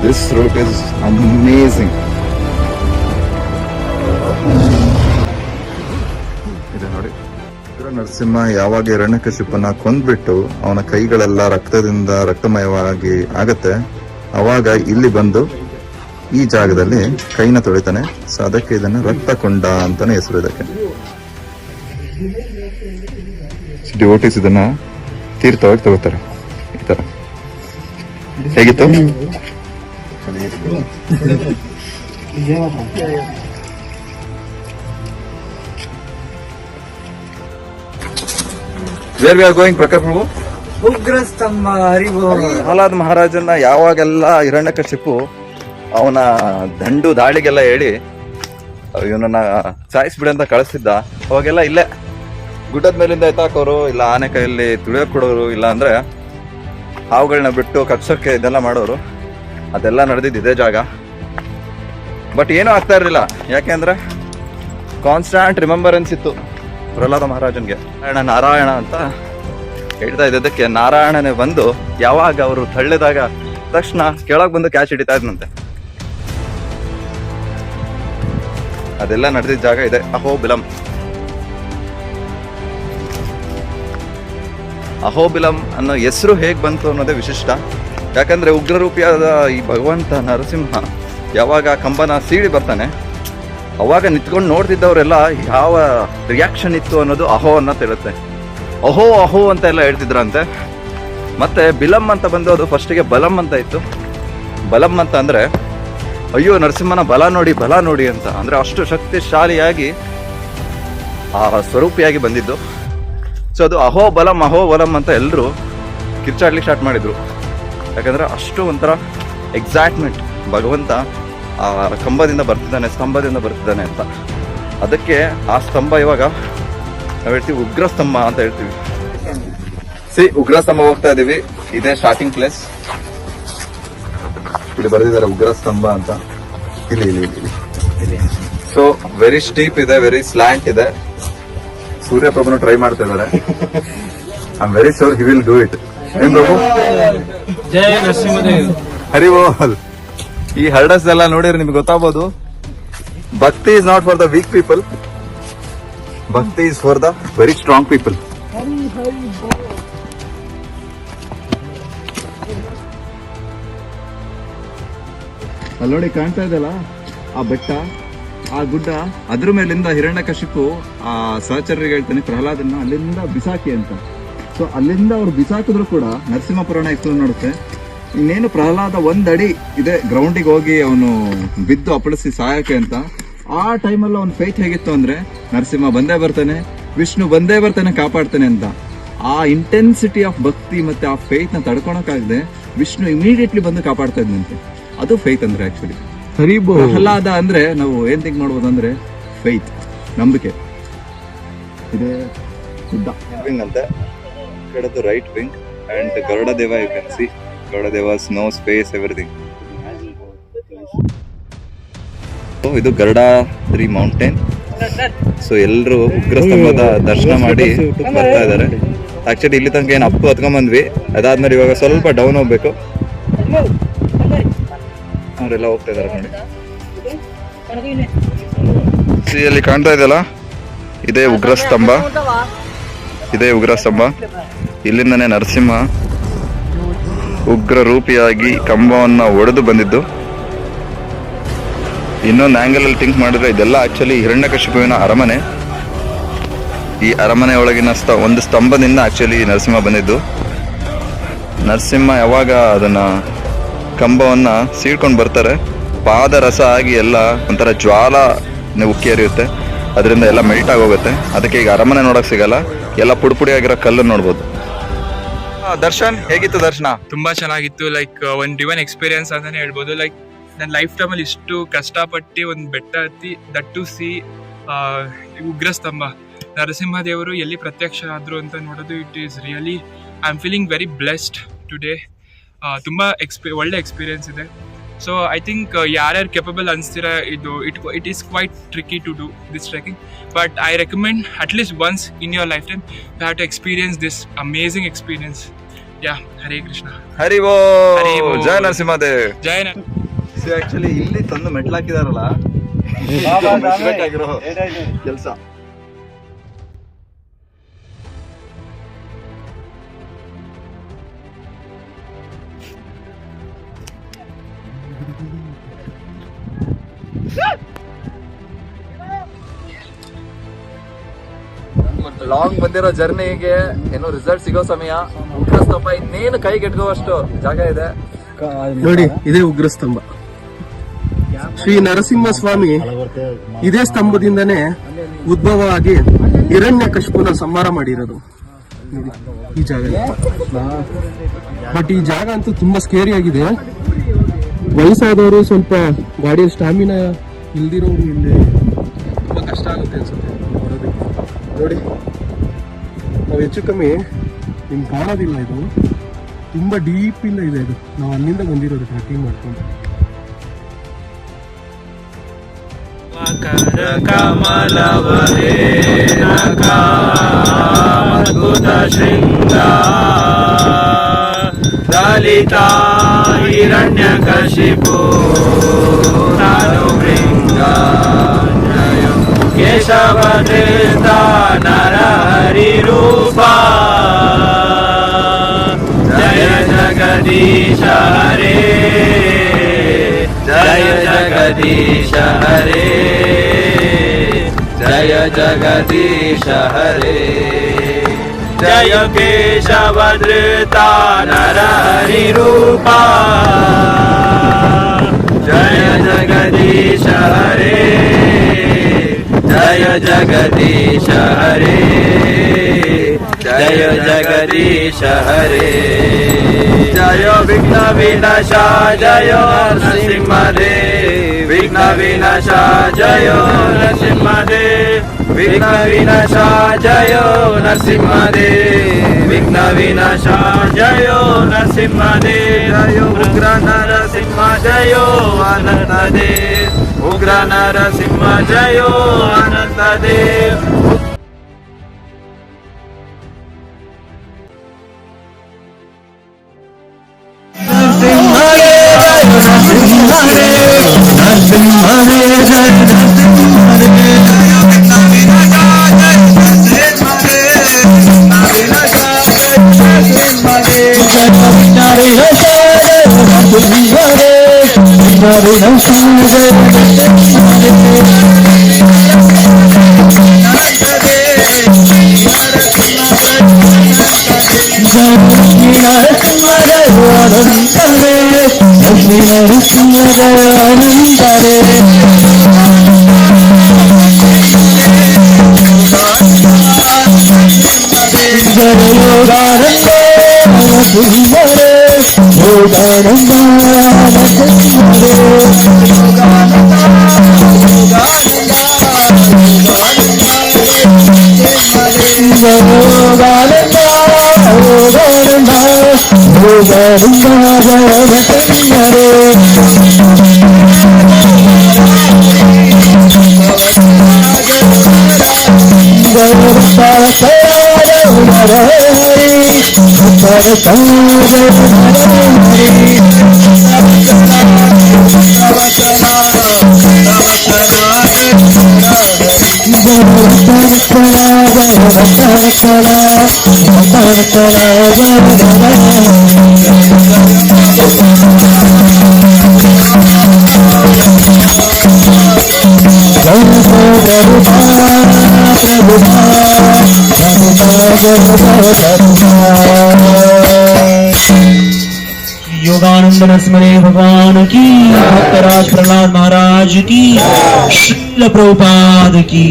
This root is amazing. ಇದೆ ನೋಡಿ, ನರಸಿಂಹ ಯಾವಾಗ ಹಿರಣ್ಯಕಶಿಪುನ ಕೊಂದ್ಬಿಟ್ಟು ಅವನ ಕೈಗಳೆಲ್ಲ ರಕ್ತದಿಂದ ರಕ್ತಮಯವಾಗಿ ಆಗತ್ತೆ, ಅವಾಗ ಇಲ್ಲಿ ಬಂದು ಈ ಜಾಗದಲ್ಲಿ ಕೈನ ತೊಳಿತಾನೆ. ಸೊ ಅದಕ್ಕೆ ಇದನ್ನ ರಕ್ತಕೊಂಡ ಅಂತಾನೆ ಹೆಸರು ಇದಕ್ಕೆ. ಡಿವೋಟೀಸ್ ಇದನ್ನ ತೀರ್ಥವಾಗಿ ತಗೋತಾರೆ. ಈ ತರ ಹೇಗಿತ್ತು? Where we are going, Prakar Prabhu? ಉಗ್ರಸ್ತಂಭ ಹರಿವು. ಪ್ರಹ್ಲಾದ್ ಮಹಾರಾಜನ ಯಾವಾಗೆಲ್ಲ ಹಿರಣ್ಯಕಶಿಪು ಅವನ ದಂಡು ದಾಳಿಗೆಲ್ಲ ಹೇಳಿ ಇವನನ್ನ ಸಾಯಿಸ್ಬಿಡಿ ಅಂತ ಕಳಿಸ್ತಿದ್ದ, ಅವಾಗೆಲ್ಲ ಇಲ್ಲೇ ಗುಡ್ಡದ ಮೇಲಿಂದ ಎತ್ತಾಕೋರು, ಇಲ್ಲ ಆನೆ ಕೈಯಲ್ಲಿ ತುಳಿಯೋಕ್ ಕೊಡೋರು, ಇಲ್ಲ ಅಂದ್ರೆ ಹಾವುಗಳನ್ನ ಬಿಟ್ಟು ಕಚ್ಚೋಕ್ಕೆ ಇದೆಲ್ಲ ಮಾಡೋರು. ಅದೆಲ್ಲ ನಡೆದಿದ್ದು ಇದೇ ಜಾಗ. ಬಟ್ ಏನೂ ಆಗ್ತಾ ಇರಲಿಲ್ಲ, ಯಾಕೆಂದ್ರೆ ಕಾನ್ಸ್ಟಾಂಟ್ ರಿಮೆಂಬರೆನ್ಸ್ ಇತ್ತು ಪ್ರಹ್ಲಾದ ಮಹಾರಾಜನ್ಗೆ. ನಾರಾಯಣ ಅಂತ ಹೇಳ್ತಾ ಇದ್ದದಕ್ಕೆ ನಾರಾಯಣನೇ ಬಂದು ಯಾವಾಗ ಅವರು ತಳ್ಳಿದಾಗ ತಕ್ಷಣ ಕೆಳಗೆ ಬಂದು ಕ್ಯಾಚ್ ಹಿಡಿತಾ ಇದ್ನಂತೆ. ಅದೆಲ್ಲ ನಡೆದಿದ್ದ ಜಾಗ ಇದೆ ಅಹೋಬಿಲಂ. ಅಹೋಬಿಲಂ ಅನ್ನೋ ಹೆಸರು ಹೇಗೆ ಬಂತು ಅನ್ನೋದೇ ವಿಶಿಷ್ಟ. ಯಾಕಂದ್ರೆ ಉಗ್ರರೂಪಿಯಾದ ಈ ಭಗವಂತ ನರಸಿಂಹ ಯಾವಾಗ ಕಂಬನ ಸೀಳಿ ಬರ್ತಾನೆ, ಅವಾಗ ನಿಂತ್ಕೊಂಡು ನೋಡ್ತಿದ್ದವರೆಲ್ಲ ಯಾವ ರಿಯಾಕ್ಷನ್ ಇತ್ತು ಅನ್ನೋದು ಅಹೋ ಅನ್ನೋ ಹೇಳುತ್ತೆ. ಅಹೋ ಅಹೋ ಅಂತ ಎಲ್ಲ ಹೇಳ್ತಿದ್ರಂತೆ. ಮತ್ತೆ ಬಿಲಂ ಅಂತ ಬಂದು ಅದು ಫಸ್ಟಿಗೆ ಬಲಂ ಅಂತ ಇತ್ತು. ಬಲಂ ಅಂತ ಅಂದ್ರೆ ಅಯ್ಯೋ ನರಸಿಂಹನ ಬಲ ನೋಡಿ ಅಂತ, ಅಂದ್ರೆ ಅಷ್ಟು ಶಕ್ತಿಶಾಲಿಯಾಗಿ ಆ ಸ್ವರೂಪಿಯಾಗಿ ಬಂದಿದ್ದು. ಸೊ ಅದು ಅಹೋ ಬಲಂ ಅಂತ ಎಲ್ಲರೂ ಕಿರ್ಚಾಡ್ಲಿಕ್ಕೆ ಸ್ಟಾರ್ಟ್ ಮಾಡಿದ್ರು. ಯಾಕಂದ್ರೆ ಅಷ್ಟು ಒಂಥರ ಎಕ್ಸೈಟ್ಮೆಂಟ್, ಭಗವಂತ ಆ ಕಂಬದಿಂದ ಬರ್ತಿದ್ದಾನೆ, ಸ್ತಂಭದಿಂದ ಬರ್ತಿದ್ದಾನೆ ಅಂತ. ಅದಕ್ಕೆ ಆ ಸ್ತಂಭ ಇವಾಗ ನಾವು ಹೇಳ್ತೀವಿ ಉಗ್ರ ಸ್ತಂಭ ಅಂತ ಹೇಳ್ತೀವಿ. ಉಗ್ರ ಸ್ತಂಭ ಹೋಗ್ತಾ ಇದೀವಿ. ಇದೇ ಸ್ಟಾರ್ಟಿಂಗ್ ಪ್ಲೇಸ್. ಇಲ್ಲಿ ಬರೆದಿದ್ದಾರೆ ಉಗ್ರ ಸ್ತಂಭ ಅಂತ. ಇಲ್ಲಿ ಸೊ ವೆರಿ ಸ್ಟೀಪ್ ಇದೆ, ವೆರಿ ಸ್ಲ್ಯಾಂಟ್ ಇದೆ. ಸೂರ್ಯಪ್ರಭುನು ಟ್ರೈ ಮಾಡ್ತಾ ಇದ್ದಾರೆ. I am very sure he will do it. ಏನ್ ಪ್ರಭು? ಜೈ ನರಸಿಂಹದೇವ್. ಹರಿ ಬೋಲ್. ಈ ಹರ್ಡಸ್ ಎಲ್ಲ ನೋಡಿದ್ರೆ ನಿಮ್ಗೆ ಗೊತ್ತಾಗಬಹುದು, bhakti is not for the weak people, bhakti is for the very strong people. ಅಲ್ಲಿ ನೋಡಿ ಕಾಣ್ತಾ ಇದೆಯಲ್ಲ ಆ ಬೆಟ್ಟ, ಆ ಗುಡ್ಡ, ಅದ್ರ ಮೇಲಿಂದ ಹಿರಣ್ಯಕಶಿಪು ಆ ಸಹಚರ್ಯರಿಗೆ ಹೇಳ್ತಾನೆ ಪ್ರಹ್ಲಾದನ್ನ ಅಲ್ಲಿಂದ ಬಿಸಾಕಿ ಅಂತ. ಸೊ ಅಲ್ಲಿಂದ ಅವ್ರು ಬಿಸಾಕಿದ್ರು ಕೂಡ ನರಸಿಂಹ ಪುರಾಣ ಇತ್ತು ನೋಡುತ್ತೆ. ಇನ್ನೇನು ಪ್ರಹ್ಲಾದ ಒಂದಡಿ ಇದೆ ಗ್ರೌಂಡಿಗೆ ಹೋಗಿ ಅವನು ಬಿದ್ದು ಅಪ್ಪಳಿಸಿ ಸಾಯಕ್ಕೆ ಅಂತ. ಆ ಟೈಮಲ್ಲಿ ಅವನ ಫೇತ್ ಹೇಗಿತ್ತು ಅಂದ್ರೆ ನರಸಿಂಹ ಬಂದೇ ಬರ್ತಾನೆ, ವಿಷ್ಣು ಬಂದೇ ಬರ್ತಾನೆ, ಕಾಪಾಡ್ತಾನೆ ಅಂತ. ಆ ಇಂಟೆನ್ಸಿಟಿ ಆಫ್ ಭಕ್ತಿ ಮತ್ತೆ ಆ ಫೇತ್ ನ ತಡ್ಕೊಳಕ್ಕಾಗದೆ ವಿಷ್ಣು ಇಮಿಡಿಯೇಟ್ಲಿ ಬಂದು ಕಾಪಾಡ್ತಾ ಇದ್ದಂತೆ. ಅದು ಫೇತ್ ಅಂದ್ರೆ ಆಕ್ಚುಲಿ. ಪ್ರಹ್ಲಾದ ಅಂದ್ರೆ ನಾವು ಏನ್ ಥಿಂಕ್ ಮಾಡ್ಬೋದು ಅಂದ್ರೆ ಫೇತ್, ನಂಬಿಕೆ. ಇದೆ ಗುಡ್ಡ ವಿಂಗ್ ಅಂತೆ, ಕಡೆದು ರೈಟ್ ವಿಂಗ್ ಅಂಡ್ ಗರುಡ ದೇವ. ಯು ಕ್ಯಾನ್ ಸಿ ಗರುಡ ದೇವ, ಸ್ನೋ, ಸ್ಪೇಸ್, ಎವ್ರಿಥಿಂಗ್. ಇದು ಗರುಡಾದ್ರಿ ಮೌಂಟೇನ್. ಸೊ ಎಲ್ಲರೂ ಉಗ್ರಸ್ತಂಭದ ದರ್ಶನ ಮಾಡಿ ಬರ್ತಾ ಇದಾರೆ. ಆಕ್ಚುಲಿ ಇಲ್ಲಿ ತನಕ ಏನು ಅಪ್ಪು ಹತ್ಕೊಂಡ್ ಬಂದ್ವಿ, ಅದಾದ್ಮೇಲೆ ಇವಾಗ ಸ್ವಲ್ಪ ಡೌನ್ ಹೋಗ್ಬೇಕು. ಅವರೆಲ್ಲ ಹೋಗ್ತಾ ಇದಾರೆ ನೋಡಿ. ಅಲ್ಲಿ ಕಾಣ್ತಾ ಇದೆಯಲ್ಲ, ಇದೇ ಉಗ್ರಸ್ತಂಭ. ಇದೇ ಉಗ್ರಸ್ತಂಭ. ಇಲ್ಲಿಂದನೇ ನರಸಿಂಹ ಉಗ್ರ ರೂಪಿಯಾಗಿ ಕಂಬವನ್ನ ಒಡೆದು ಬಂದಿದ್ದು. ಇನ್ನೊಂದು ಆಂಗಲ್ ಅಲ್ಲಿ ಥಿಂಕ್ ಮಾಡಿದ್ರೆ ಇದೆಲ್ಲ ಆಕ್ಚುಲಿ ಹಿರಣ್ಯಕಶಿಪುವಿನ ಅರಮನೆ. ಈ ಅರಮನೆ ಒಳಗಿನ ಒಂದು ಸ್ತಂಭದಿಂದ ಆಕ್ಚುಲಿ ನರಸಿಂಹ ಬಂದಿದ್ದು. ನರಸಿಂಹ ಯಾವಾಗ ಅದನ್ನ ಕಂಬವನ್ನ ಸೀಳ್ಕೊಂಡು ಬರ್ತಾರೆ, ಪಾದರಸ ಆಗಿ ಎಲ್ಲ ಒಂಥರ ಜ್ವಾಲ ಉಕ್ಕಿ ಹರಿಯುತ್ತೆ. ಅದರಿಂದ ಎಲ್ಲ ಮೆಲ್ಟ್ ಆಗೋಗುತ್ತೆ. ಅದಕ್ಕೆ ಈಗ ಅರಮನೆ ನೋಡಕ್ ಸಿಗಲ್ಲ, ಎಲ್ಲ ಪುಡಿ ಆಗಿರೋ ಕಲ್ಲು ನೋಡ್ಬೋದು. ದರ್ಶನ್ ಹೇಗಿತ್ತು? ದರ್ಶನ ತುಂಬಾ ಚೆನ್ನಾಗಿತ್ತು. ಲೈಕ್ ಒಂದು ಡಿವೈನ್ ಎಕ್ಸ್ಪೀರಿಯನ್ಸ್ ಅಂತಾನೆ ಹೇಳ್ಬೋದು. ಲೈಕ್ ನನ್ನ ಲೈಫ್ ಟೈಮಲ್ಲಿ ಇಷ್ಟು ಕಷ್ಟಪಟ್ಟು ಒಂದು ಬೆಟ್ಟ ಹತ್ತಿ ದಟ್ ಟು ಸಿ ಉಗ್ರಸ್ತಂಭ ನರಸಿಂಹದೇವರು ಎಲ್ಲಿ ಪ್ರತ್ಯಕ್ಷ ಆದ್ರು ಅಂತ ನೋಡೋದು, it is really I am feeling very blessed today. ತುಂಬ ಒಳ್ಳೆ ಎಕ್ಸ್ಪೀರಿಯನ್ಸ್ ಇದೆ. ಸೊ ಐ ಥಿಂಕ್ ಯಾರ್ಯಾರು ಕೆಪಬಲ್ ಅನಿಸ್ತೀರಾ, it is quite tricky to do this trekking, but I recommend at least once in your lifetime you have to experience this amazing experience. Yeah Hare Krishna. Hari ಓ ಹರಿ ಓಂ. ಜಯ ನರಸಿಂಹದೇವ್. ಜಯ actually ಇಲ್ಲಿ ತಂದು ಮೆಟ್ಲಾಕಿದಾರಲ್ಲ ಬೇಕಾಗಿರೋ ಕೆಲಸ. ಲಾಂಗ್ ಬಂದಿರೋ ಜರ್ನಿಗೆ ಏನೋ ರಿಸಲ್ಟ್ ಸಿಗೋ ಸಮಯ. ಉಗ್ರಸ್ತಂಭ ಇನ್ನೇನು ಕೈಗೆಟ್ಕೋವಷ್ಟು ಜಾಗ ಇದೆ ನೋಡಿ. ಇದೇ ಉಗ್ರಸ್ತಂಭ. ಶ್ರೀ ನರಸಿಂಹ ಸ್ವಾಮಿ ಇದೇ ಸ್ತಂಭದಿಂದನೇ ಉದ್ಭವ ಆಗಿ ಹಿರಣ್ಯಕಶಿಪುನ ಸಂಹಾರ ಮಾಡಿರೋದು ಈ ಜಾಗ. ಬಟ್ ಈ ಜಾಗ ಅಂತೂ ತುಂಬಾ ಸ್ಕೇರಿ ಆಗಿದೆ. ವಯಸ್ಸಾದವರು, ಸ್ವಲ್ಪ ಗಾಡಿಯಲ್ಲಿ ಸ್ಟಾಮಿನಾ ಇಲ್ದಿರೋರು ಇಲ್ಲಿ ತುಂಬಾ ಕಷ್ಟ ಆಗುತ್ತೆ ಅನ್ಸುತ್ತೆ ಬರೋದಕ್ಕೆ. ನೋಡಿ, ನಾವು ಹೆಚ್ಚು ಕಮ್ಮಿ ನಿಮ್ಗೆ ಕಾಣೋದಿಲ್ಲ. ಇದು ತುಂಬಾ ಡೀಪ್ ಇಂದ ಇದೆ. ಇದು ನಾವು ಅಲ್ಲಿಂದ ಬಂದಿರೋದು ಟ್ರೆಕ್ಕಿಂಗ್ ಮಾಡ್ಕೊಂಡು. ಅದ್ಭುತ ಶೃಂಗ ದಲಿತಾ ಹಿರಣ್ಯಕಶಿಪು ನಾನು ಭೃಂಗ ಕೇಶವ ಧೃತ ನರಹರಿ ರೂಪ ಜಯ ಜಗದೀಶ ಹರೇ ಜಯ ಜಗದೀಶ ಹರೇ ಜಯ ಜಗದೀಶ ಹರೇ ಜಯ ಕೇಶವ ಧೃತ ನರಹರಿ ರೂಪ ಜಯ ಜಗದೀಶ ಹರೇ ಜಯ ಜಗದೀಶ ಹರೇ ಜಯ ಜಗದೀಶ ಹರೇ ಜಯ ವಿಘ್ನ ವಿನಾಶ ಜಯ ನರಸಿಂಹದೇವ್ ವಿಘ್ನ ವಿನಾಶ ಜಯ ನರಸಿಂಹದೇವ್ ವಿಘ್ನ ವಿನಾಶ ಜಯ ನರಸಿಂಹದೇವ್ ವಿಘ್ನ ವಿನಾಶ ಜಯ ನರಸಿಂಹದೇವ್ ಜಯ ಉಗ್ರ ನರಸಿಂಹ ಜಯ ಅನಂತದೇವ್ ಉಗ್ರ ನರಸಿಂಹ ಜಯ ಅನಂತದೇವ್ योगानंद नरसिंह भगवान की, भक्तराज प्रहलाद महाराज की, श्रील प्रभुपाद की।